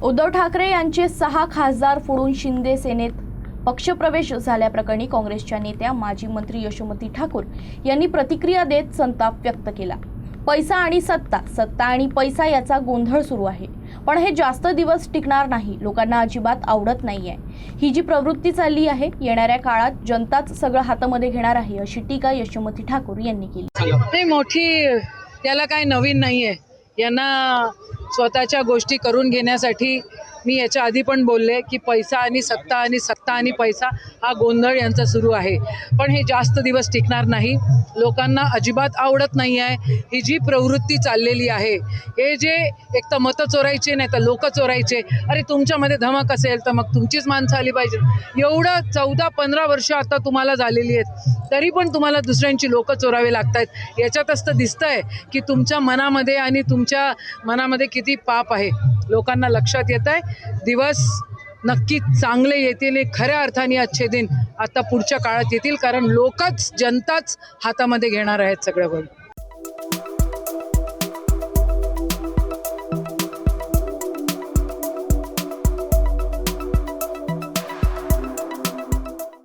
उद्धव ठाकरे यांचे 6 खासदार फोडून शिंदे सेनेत पक्षप्रवेश झाल्याप्रकरणी काँग्रेसच्या नेत्या माजी मंत्री यशोमती ठाकूर यांनी प्रतिक्रिया देत संताप व्यक्त केला। पैसा आणि सत्ता आणि पैसा याचा गोंधळ सुरू आहे, पण हे जास्त दिवस टिकणार नाही। लोकांना अजिबात आवडत नाहीये ही जी प्रवृत्ती चालली आहे। येणाऱ्या काळात जनताच सगळं हातामध्ये घेणार आहे, अशी टीका यशोमती ठाकूर यांनी केली। ते मोठी त्याला काय नवीन नाहीये, यांना स्वतःच्या गोष्टी करून घेण्यासाठी मी याच्या आधी पण बोलले की पैसा आणि सत्ता आणि पैसा हा गोंधळ यांचा सुरू आहे, पण हे जास्त दिवस टिकणार नाही। लोकांना अजिबात आवडत नाही आहे ही जी प्रवृत्ती चाललेली आहे। हे जे एक तर मतं चोरायचे नाही तर लोक चोरायचे, अरे तुमच्यामध्ये धमक असेल तर मग तुमचीच माणसं आली पाहिजे। एवढं 14-15 वर्ष आता तुम्हाला झालेली आहेत, तरी पण तुम्हाला दुसऱ्यांची लोक चोरावे लागतात। याच्यातच तर दिसतंय की तुमच्या मनामध्ये आणि तुमच्या मनामध्ये किती पाप आहे। लोकांना लक्षात येत आहे, दिवस नक्कीच चांगले येतील, खऱ्या अर्थाने अच्छे दिन आता पुढच्या काळात येतील, कारण लोकच जनताच हातामध्ये घेणार आहेत सगळं।